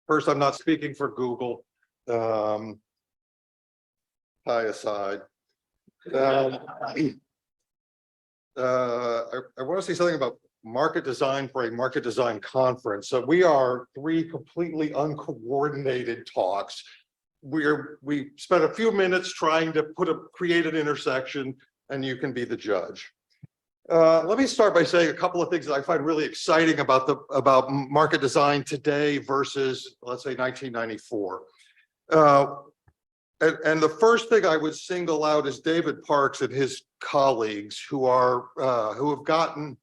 First, I'm not speaking for Google. Pie aside. I want to say something about market design for a market design conference. So we are 3 completely uncoordinated talks. We spent a few minutes trying to create an intersection, and you can be the judge. Let me start by saying a couple of things that I find really exciting about market design today versus, let's say, 1994. And the first thing I would single out is David Parks and his colleagues who have gotten,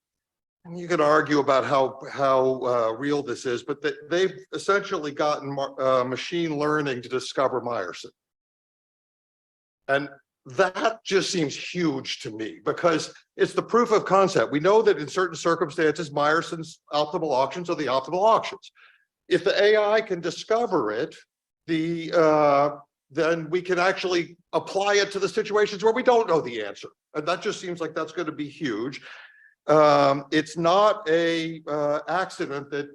and you can argue about how real this is, but they've essentially gotten machine learning to discover Meyerson. And that just seems huge to me because it's the proof of concept. We know that in certain circumstances, Meyerson's optimal auctions are the optimal auctions. If the AI can discover it, then we can actually apply it to the situations where we don't know the answer. And that just seems like that's going to be huge. It's not a accident that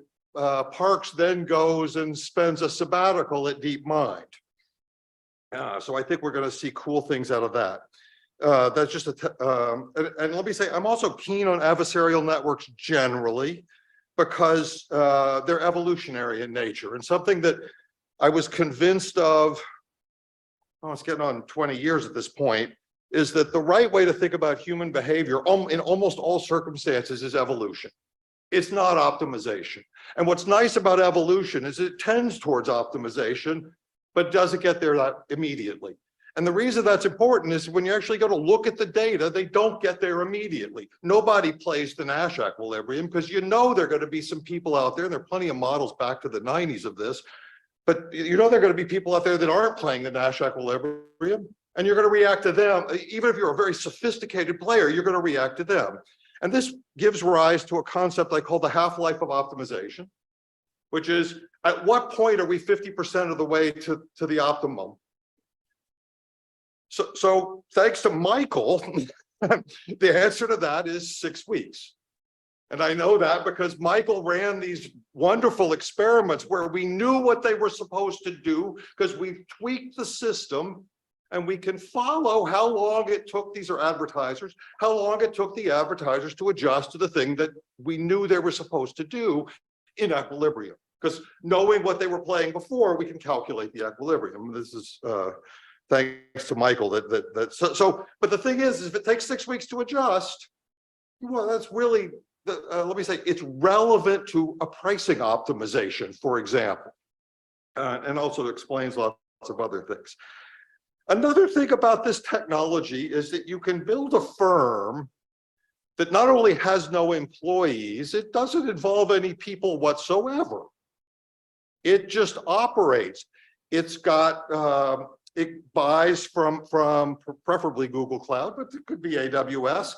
Parks then goes and spends a sabbatical at DeepMind. So I think we're going to see cool things out of that. That's just and let me say, I'm also keen on adversarial networks generally because they're evolutionary in nature, and something that I was convinced of, oh, it's getting on 20 years at this point, is that the right way to think about human behavior in almost all circumstances is evolution. It's not optimization. And what's nice about evolution is it tends towards optimization, but doesn't get there that immediately. And the reason that's important is when you actually go to look at the data, they don't get there immediately. Nobody plays the Nash equilibrium because you know there are going to be some people out there, and there are plenty of models back to the 90s of this, but you know there are going to be people out there that aren't playing the Nash equilibrium, and you're going to react to them. Even if you're a very sophisticated player, you're going to react to them. And this gives rise to a concept I call the half-life of optimization, which is, at what point are we 50% of the way to the optimum? So thanks to Michael, the answer to that is 6 weeks. And I know that because Michael ran these wonderful experiments where we knew what they were supposed to do because we've tweaked the system, and we can follow how long it took, these are advertisers, how long it took the advertisers to adjust to the thing that we knew they were supposed to do in equilibrium. Because knowing what they were playing before, we can calculate the equilibrium. This is thanks to Michael. But the thing is if it takes 6 weeks to adjust, well, that's really, let me say, it's relevant to a pricing optimization, for example, and also explains lots of other things. Another thing about this technology is that you can build a firm that not only has no employees, it doesn't involve any people whatsoever. It just operates. It's got, it buys from preferably Google Cloud, but it could be AWS.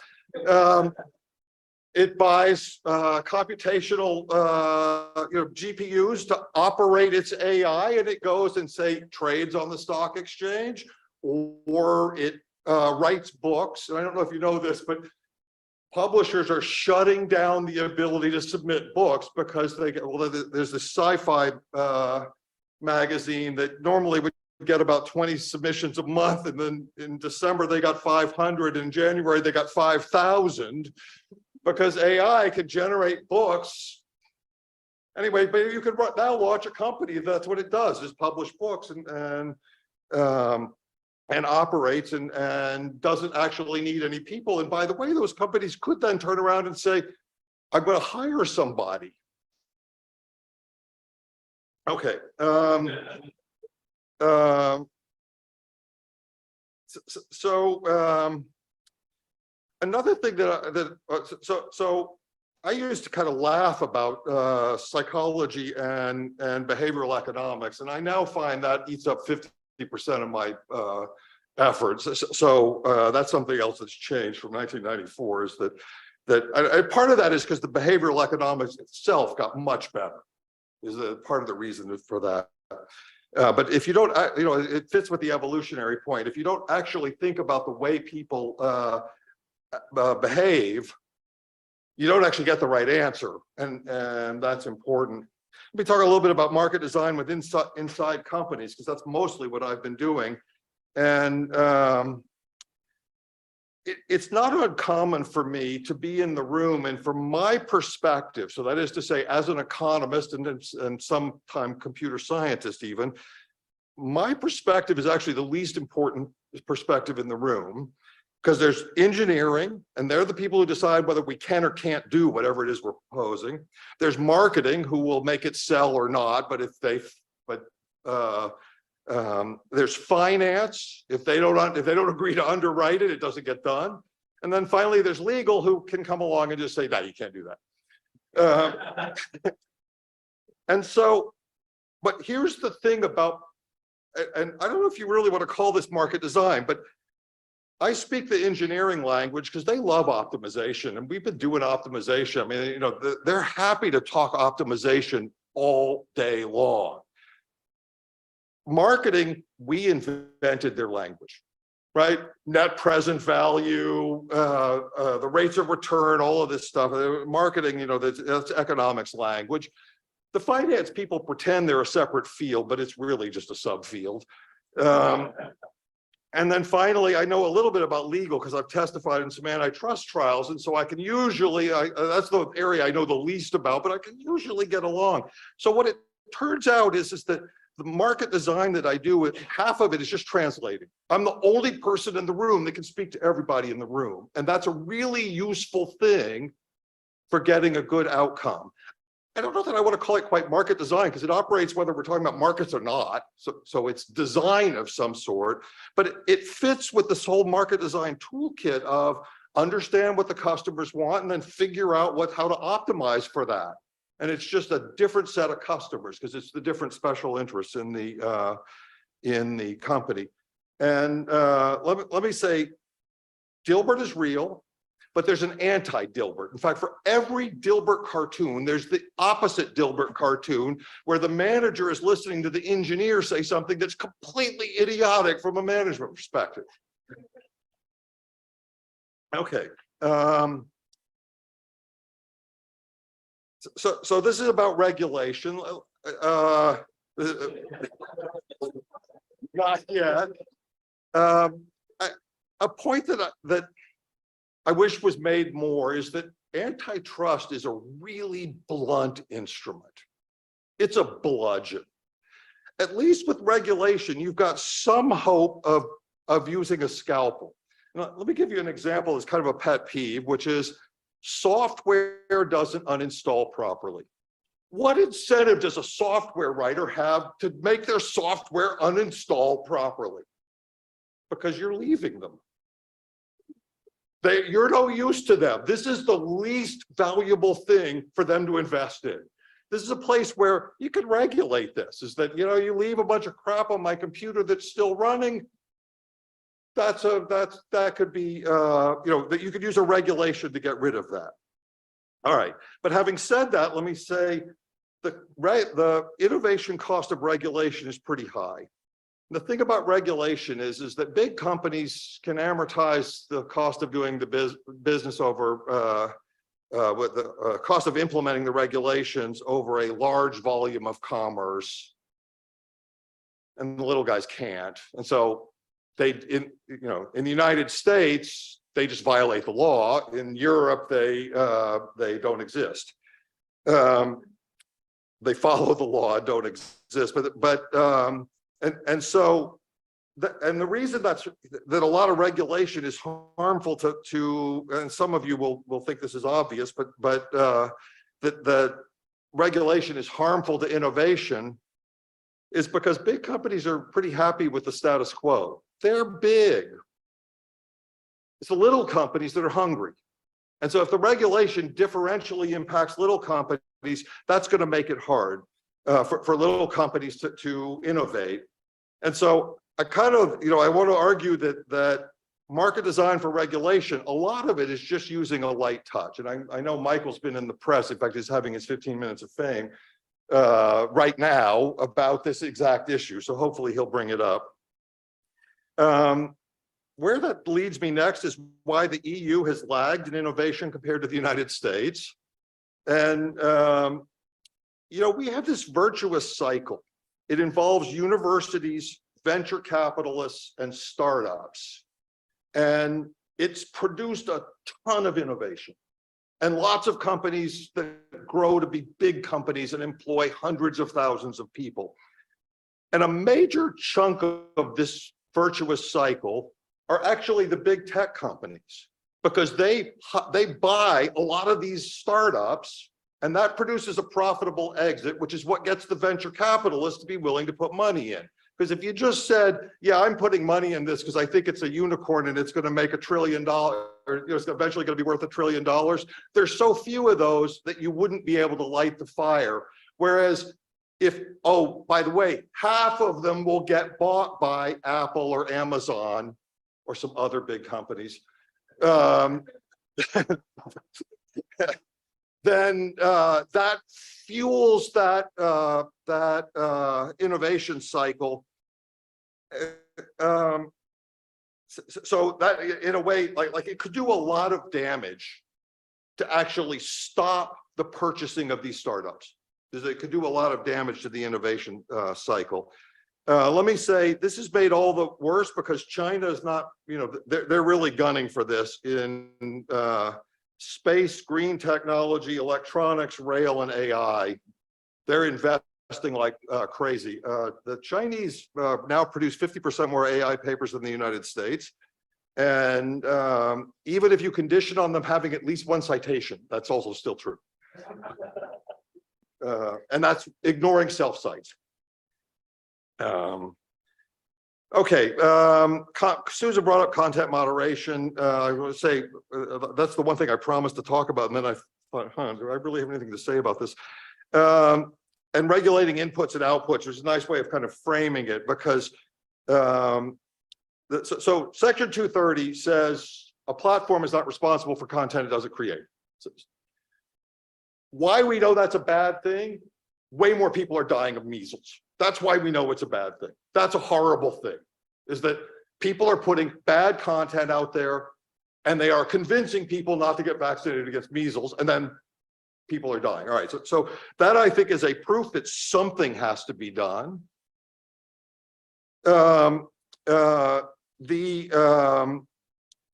It buys computational GPUs to operate its AI, and it goes and say trades on the stock exchange, or it writes books. And I don't know if you know this, but publishers are shutting down the ability to submit books because they get, well, there's this sci-fi magazine that normally would get about 20 submissions a month, and then in December they got 500, in January they got 5,000, because AI can generate books. Anyway, but you can now launch a company that's what it does, is publish books and operates and doesn't actually need any people. And by the way, those companies could then turn around and say, I'm going to hire somebody. Okay. Another thing so I used to kind of laugh about psychology and behavioral economics, and I now find that eats up 50% of my efforts. So that's something else that's changed from 1994, is that part of that is because the behavioral economics itself got much better, is part of the reason for that. But if you don't, it fits with the evolutionary point. If you don't actually think about the way people behave, you don't actually get the right answer, and that's important. Let me talk a little bit about market design with inside companies, because that's mostly what I've been doing. And it's not uncommon for me to be in the room, and from my perspective, so that is to say, as an economist and sometime computer scientist even, my perspective is actually the least important perspective in the room, because there's engineering, and they're the people who decide whether we can or can't do whatever it is we're proposing. There's marketing, who will make it sell or not, there's finance. If they don't agree to underwrite it, it doesn't get done. And then finally, there's legal, who can come along and just say, no, you can't do that. And so, but here's the thing about, and I don't know if you really want to call this market design, but I speak the engineering language because they love optimization, and we've been doing optimization. I mean, you know, they're happy to talk optimization all day long. Marketing, we invented their language, right? Net present value, the rates of return, all of this stuff. Marketing, you know, that's economics language. The finance people pretend they're a separate field, but it's really just a subfield. And then finally, I know a little bit about legal because I've testified in some antitrust trials. And so I can usually, that's the area I know the least about, but I can usually get along. So what it turns out is that the market design that I do, half of it is just translating. I'm the only person in the room that can speak to everybody in the room. And that's a really useful thing for getting a good outcome. I don't know that I want to call it quite market design, because it operates whether we're talking about markets or not. So it's design of some sort, but it fits with this whole market design toolkit of understand what the customers want and then figure out how to optimize for that. And it's just a different set of customers, because it's the different special interests in the company. And let me say, Dilbert is real, but there's an anti-Dilbert. In fact, for every Dilbert cartoon, there's the opposite Dilbert cartoon, where the manager is listening to the engineer say something that's completely idiotic from a management perspective. Okay. So this is about regulation. Not yet. A point that I wish was made more is that antitrust is a really blunt instrument. It's a bludgeon. At least with regulation, you've got some hope of using a scalpel. Now, let me give you an example that's kind of a pet peeve, which is software doesn't uninstall properly. What incentive does a software writer have to make their software uninstall properly? Because you're leaving them. You're no use to them. This is the least valuable thing for them to invest in. This is a place where you can regulate this, is that, you know, you leave a bunch of crap on my computer that's still running. That could be, you know, that you could use a regulation to get rid of that. All right, but having said that, let me say the innovation cost of regulation is pretty high. The thing about regulation is that big companies can amortize the cost of doing the business over with the cost of implementing the regulations over a large volume of commerce, and the little guys can't. And so in the United States, they just violate the law. In Europe, they don't exist. They follow the law, don't exist. And so the reason that a lot of regulation is harmful to and some of you will think this is obvious, but that regulation is harmful to innovation is because big companies are pretty happy with the status quo. They're big. It's the little companies that are hungry. And so if the regulation differentially impacts little companies, that's going to make it hard for little companies to innovate. And so I kind of, I want to argue that market design for regulation, a lot of it is just using a light touch. And I know Michael's been in the press. In fact, he's having his 15 minutes of fame right now about this exact issue. So hopefully he'll bring it up. Where that leads me next is why the EU has lagged in innovation compared to the United States. And we have this virtuous cycle. It involves universities, venture capitalists, and startups. And it's produced a ton of innovation. And lots of companies that grow to be big companies and employ hundreds of thousands of people. And a major chunk of this virtuous cycle are actually the big tech companies, because they buy a lot of these startups, and that produces a profitable exit, which is what gets the venture capitalists to be willing to put money in. Because if you just said, yeah, I'm putting money in this because I think it's a unicorn and it's going to make $1 trillion, or it's eventually going to be worth $1 trillion, there's so few of those that you wouldn't be able to light the fire. Whereas if, oh, by the way, half of them will get bought by Apple or Amazon or some other big companies, then that fuels that innovation cycle. So that, in a way, like it could do a lot of damage to actually stop the purchasing of these startups. It could do a lot of damage to the innovation cycle. Let me say, this is made all the worse because China is not, they're really gunning for this in space, green technology, electronics, rail, and AI. They're investing like crazy. The Chinese now produce 50% more AI papers than the United States. And even if you condition on them having at least one citation, that's also still true. And that's ignoring self-cites. Okay, Susan brought up content moderation. I want to say that's the one thing I promised to talk about, and then I thought, do I really have anything to say about this? And regulating inputs and outputs is a nice way of kind of framing it, because so Section 230 says a platform is not responsible for content it doesn't create. Why we know that's a bad thing? Way more people are dying of measles. That's why we know it's a bad thing. That's a horrible thing, is that people are putting bad content out there and they are convincing people not to get vaccinated against measles, and then people are dying. All right, so that I think is a proof that something has to be done. The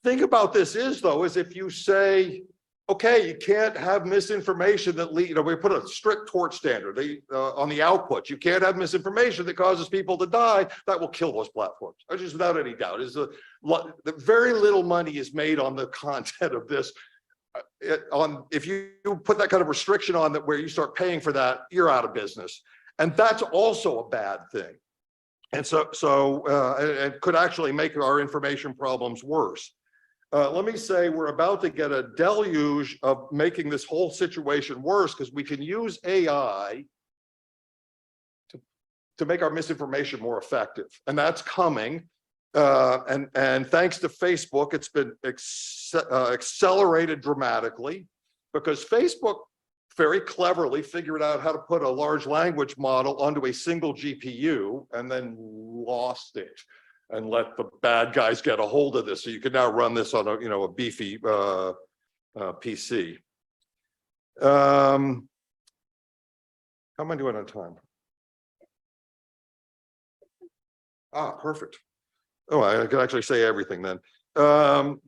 thing about this is, though, is if you say, okay, you can't have misinformation that lead, we put a strict tort standard on the output. You can't have misinformation that causes people to die. That will kill those platforms, just without any doubt. Very little money is made on the content of this. If you put that kind of restriction on that, where you start paying for that, you're out of business. And that's also a bad thing. And it could actually make our information problems worse. Let me say, we're about to get a deluge of making this whole situation worse, because we can use AI to make our misinformation more effective, and that's coming. And thanks to Facebook, it's been accelerated dramatically, because Facebook very cleverly figured out how to put a large language model onto a single GPU and then lost it and let the bad guys get a hold of this. So you can now run this on a beefy PC. How am I doing on time? Ah, perfect. Oh, I could actually say everything then. So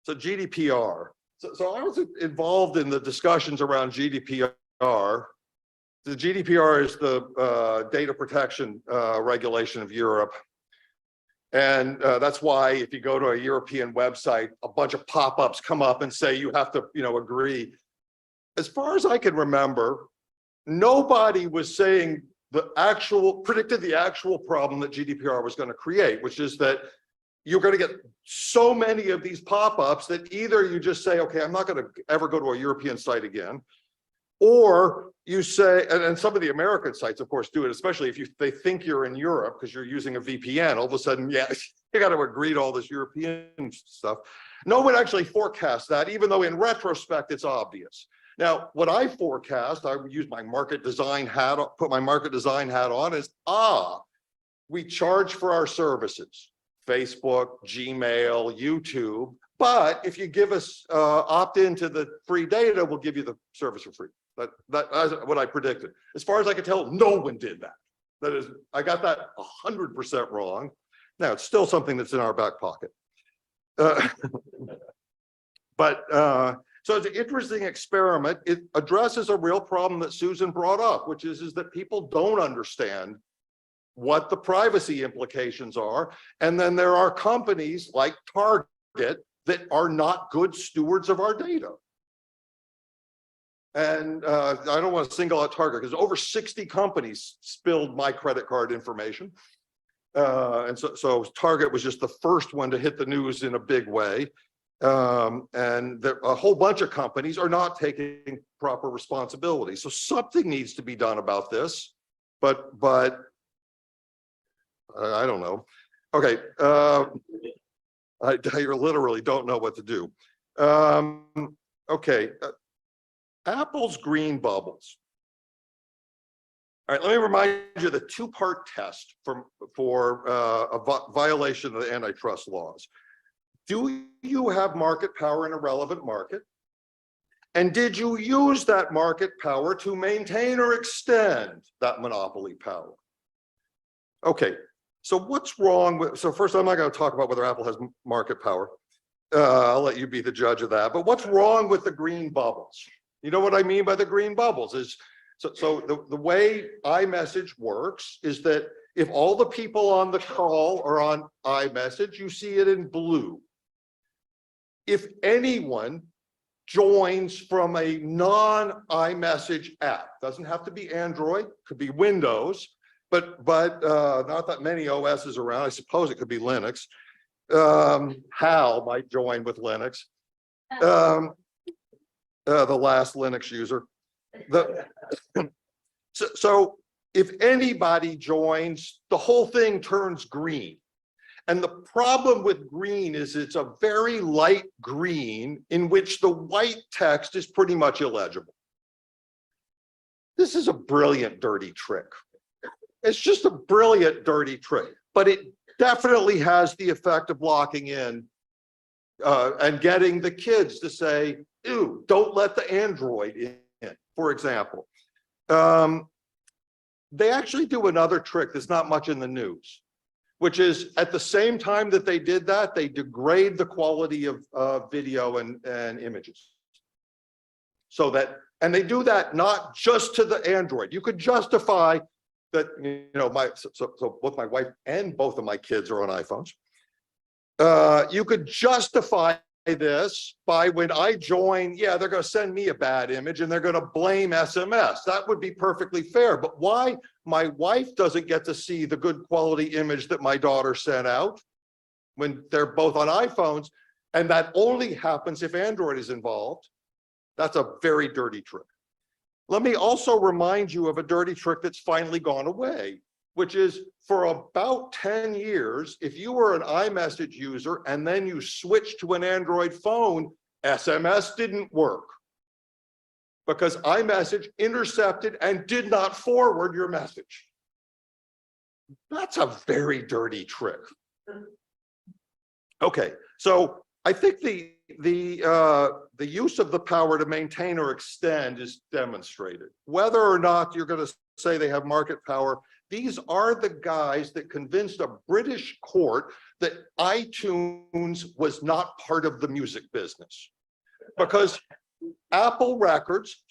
GDPR. So I was involved in the discussions around GDPR. The GDPR is the data protection regulation of Europe. And that's why if you go to a European website, a bunch of pop-ups come up and say you have to, agree. As far as I can remember, nobody was saying predicted the actual problem that GDPR was going to create, which is that you're going to get so many of these pop-ups that either you just say, okay, I'm not going to ever go to a European site again, or you say, and some of the American sites, of course, do it, especially if they think you're in Europe because you're using a VPN. All of a sudden, yeah, you got to agree to all this European stuff. No one actually forecasts that, even though in retrospect, it's obvious. Now, what I forecast, I would use my market design hat, put my market design hat on, is, we charge for our services. Facebook, Gmail, YouTube, But if you give us opt into the free data, we'll give you the service for free. That's what I predicted. As far as I could tell, no one did that. That is, I got that 100% wrong. Now it's still something that's in our back pocket. So it's an interesting experiment. It addresses a real problem that Susan brought up, which is that people don't understand what the privacy implications are. And then there are companies like Target that are not good stewards of our data. And I don't want to single out Target because over 60 companies spilled my credit card information. And so Target was just the first one to hit the news in a big way. And a whole bunch of companies are not taking proper responsibility. So something needs to be done about this, but I don't know. Okay, I literally don't know what to do. Okay, Apple's green bubbles. All right, let me remind you the two-part test for a violation of the antitrust laws. Do you have market power in a relevant market? And did you use that market power to maintain or extend that monopoly power? Okay, so what's wrong with, so first I'm not going to talk about whether Apple has market power. I'll let you be the judge of that. But what's wrong with the green bubbles? You know what I mean by the green bubbles is, so the way iMessage works is that if all the people on the call are on iMessage, you see it in blue. If anyone joins from a non-iMessage app, doesn't have to be Android, could be Windows, but not that many OSs around. I suppose it could be Linux. Hal might join with Linux. The last Linux user. So if anybody joins, the whole thing turns green. And the problem with green is it's a very light green in which the white text is pretty much illegible. This is a brilliant, dirty trick. It's just a brilliant, dirty trick, but it definitely has the effect of locking in and getting the kids to say, ew, don't let the Android in, for example. They actually do another trick that's not much in the news, which is at the same time that they did that, they degrade the quality of video and images. So that, and they do that not just to the Android. You could justify that, you know, so both my wife and both of my kids are on iPhones. You could justify this by when I join, yeah, they're going to send me a bad image and they're going to blame SMS. That would be perfectly fair. But why my wife doesn't get to see the good quality image that my daughter sent out when they're both on iPhones, and that only happens if Android is involved? That's a very dirty trick. Let me also remind you of a dirty trick that's finally gone away, which is for about 10 years, if you were an iMessage user and then you switched to an Android phone, SMS didn't work because iMessage intercepted and did not forward your message. That's a very dirty trick. Okay, so I think the use of the power to maintain or extend is demonstrated. Whether or not you're going to say they have market power, these are the guys that convinced a British court that iTunes was not part of the music business, because Apple Records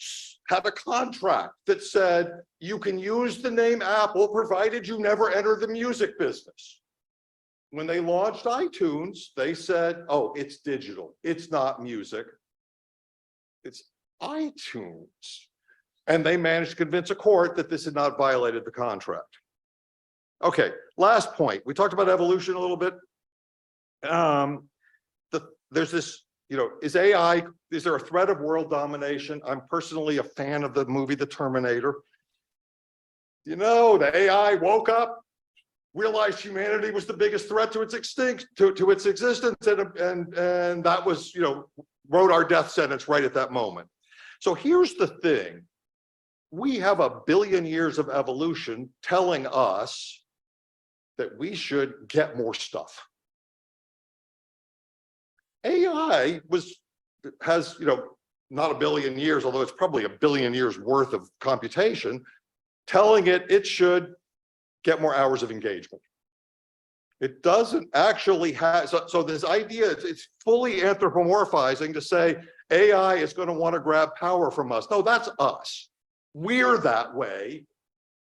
had a contract that said you can use the name Apple provided you never enter the music business. When they launched iTunes, they said, oh, it's digital, it's not music, it's iTunes. And they managed to convince a court that this had not violated the contract. Okay, last point. We talked about evolution a little bit. There's this, you know, is there a threat of world domination? I'm personally a fan of the movie The Terminator. You know, the AI woke up, realized humanity was the biggest threat to its existence, and that was, you know, wrote our death sentence right at that moment. So here's the thing. We have 1 billion years of evolution telling us that we should get more stuff. AI has, not a billion years, although it's probably a billion years worth of computation, telling it should get more hours of engagement. It doesn't actually have, so this idea, it's fully anthropomorphizing to say AI is going to want to grab power from us. No, that's us. We're that way.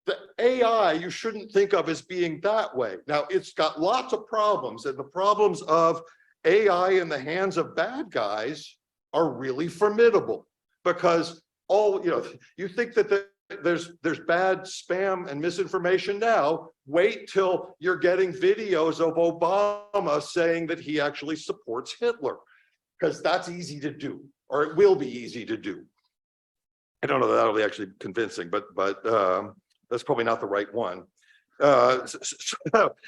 The AI, you shouldn't think of as being that way. Now, it's got lots of problems, and the problems of AI in the hands of bad guys are really formidable, because you think that there's bad spam and misinformation now. Wait till you're getting videos of Obama saying that he actually supports Hitler, because that's easy to do, or it will be easy to do. I don't know that that'll be actually convincing, but that's probably not the right one.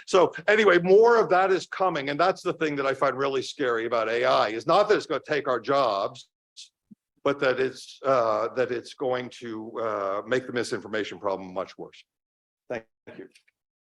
So anyway, more of that is coming, and that's the thing that I find really scary about AI, is not that it's going to take our jobs, but that it's going to make the misinformation problem much worse. Thank you.